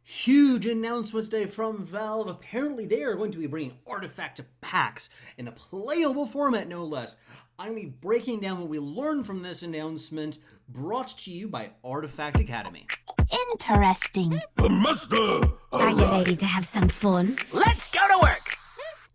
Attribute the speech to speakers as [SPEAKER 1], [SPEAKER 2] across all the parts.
[SPEAKER 1] Huge announcement today from Valve. Apparently, they are going to be bringing Artifact to PAX in a playable format, no less. I'm going to be breaking down what we learned from this announcement, brought to you by Artifact Academy.
[SPEAKER 2] Interesting.
[SPEAKER 3] The master!
[SPEAKER 2] Are you ready to have some fun?
[SPEAKER 3] Let's go to work!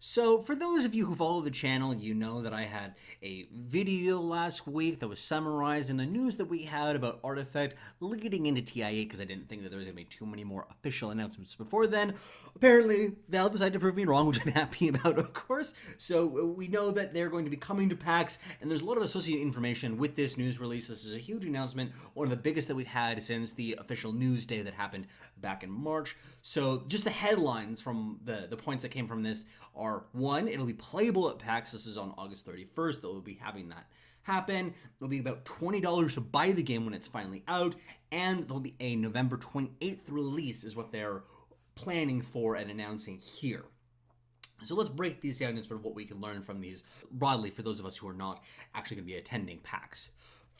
[SPEAKER 1] So, for those of you who follow the channel, you know that I had a video last week that was summarizing the news that we had about Artifact leading into TI8 because I didn't think that there was going to be too many more official announcements before then. Apparently, Valve decided to prove me wrong, which I'm happy about, of course. So, we know that they're going to be coming to PAX, and there's a lot of associated information with this news release. This is a huge announcement, one of the biggest that we've had since the official news day that happened back in March. So, just the headlines from the points that came from this are: one, it'll be playable at PAX. This is on August 31st. They'll be having that happen. It'll be about $20 to buy the game when it's finally out, and there'll be a November 28th release is what they're planning for and announcing here. So let's break these down as for what we can learn from these broadly for those of us who are not actually going to be attending PAX.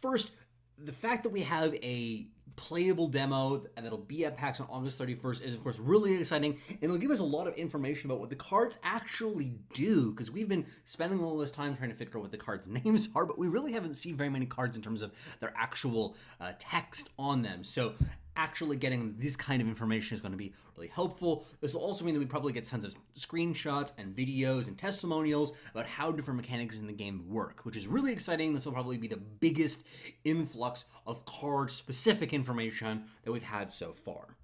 [SPEAKER 1] First, the fact that we have a playable demo that'll be at PAX on August 31st is, of course, really exciting, and it'll give us a lot of information about what the cards actually do, because we've been spending all this time trying to figure out what the cards' names are, but we really haven't seen very many cards in terms of their actual text on them. So actually getting this kind of information is going to be really helpful. This will also mean that we probably get tons of screenshots and videos and testimonials about how different mechanics in the game work, which is really exciting. This will probably be the biggest influx of card-specific information that we've had so far.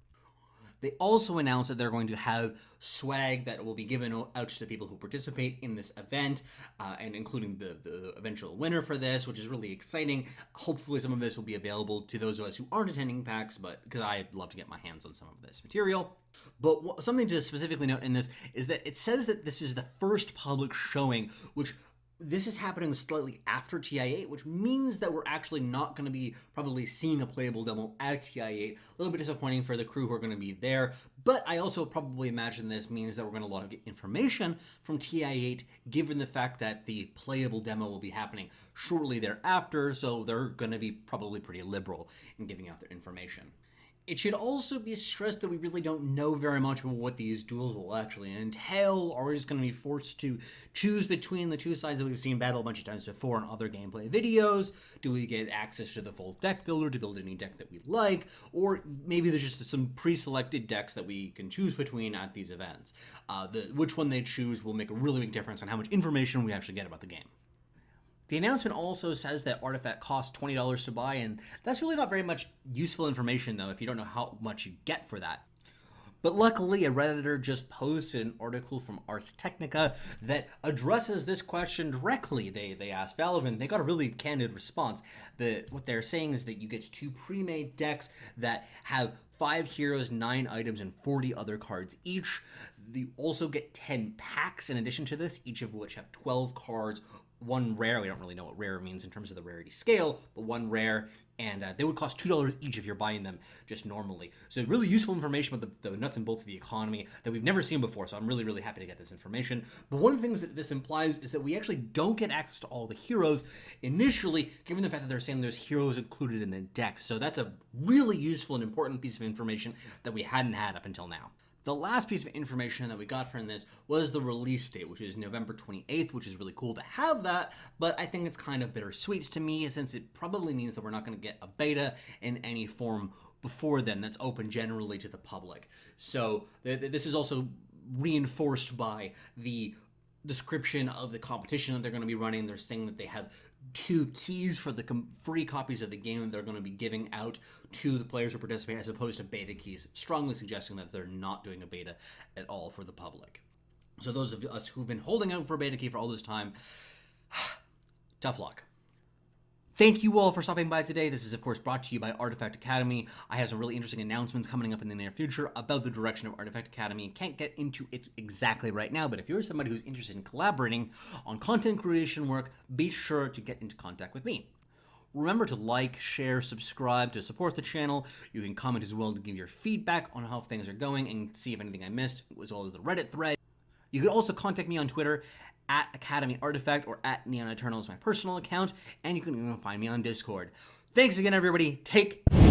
[SPEAKER 1] They also announced that they're going to have swag that will be given out to people who participate in this event, and including the eventual winner for this, which is really exciting. Hopefully some of this will be available to those of us who aren't attending PAX, but because I'd love to get my hands on some of this material. But something to specifically note in this is that it says that this is the first public showing, which this is happening slightly after TI8, which means that we're actually not going to be probably seeing a playable demo at TI8. A little bit disappointing for the crew who are going to be there, but I also probably imagine this means that we're going to lot of get information from TI8, given the fact that the playable demo will be happening shortly thereafter, so they're going to be probably pretty liberal in giving out their information. It should also be stressed that we really don't know very much about what these duels will actually entail. Are we just going to be forced to choose between the two sides that we've seen battle a bunch of times before in other gameplay videos? Do we get access to the full deck builder to build any deck that we like? Or maybe there's just some pre-selected decks that we can choose between at these events. Which one they choose will make a really big difference on how much information we actually get about the game. The announcement also says that Artifact costs $20 to buy, and that's really not very much useful information, though, if you don't know how much you get for that. But luckily, a Redditor just posted an article from Ars Technica that addresses this question directly. They asked Valve, and they got a really candid response. What they're saying is that you get 2 pre-made decks that have 5 heroes, 9 items, and 40 other cards each. You also get 10 packs in addition to this, each of which have 12 cards, 1 rare. We don't really know what rare means in terms of the rarity scale, but 1 rare, and they would cost $2 each if you're buying them just normally. So really useful information about the nuts and bolts of the economy that we've never seen before, so I'm really, really happy to get this information. But one of the things that this implies is that we actually don't get access to all the heroes initially, given the fact that they're saying there's heroes included in the deck. So that's a really useful and important piece of information that we hadn't had up until now. The last piece of information that we got from this was the release date, which is November 28th, which is really cool to have that, but I think it's kind of bittersweet to me since it probably means that we're not going to get a beta in any form before then that's open generally to the public. So this is also reinforced by the description of the competition that they're going to be running. They're saying that they have 2 keys for the free copies of the game that they're going to be giving out to the players who participate as opposed to beta keys, strongly suggesting that they're not doing a beta at all for the public. So those of us who've been holding out for a beta key for all this time, tough luck. Thank you all for stopping by today. This is, of course, brought to you by Artifact Academy. I have some really interesting announcements coming up in the near future about the direction of Artifact Academy. Can't get into it exactly right now, but if you're somebody who's interested in collaborating on content creation work, be sure to get into contact with me. Remember to like, share, subscribe to support the channel. You can comment as well to give your feedback on how things are going and see if anything I missed, as well as the Reddit thread. You can also contact me on Twitter at Academy Artifact or at Neon Eternal is my personal account, and you can even find me on Discord. Thanks again, everybody. Take care.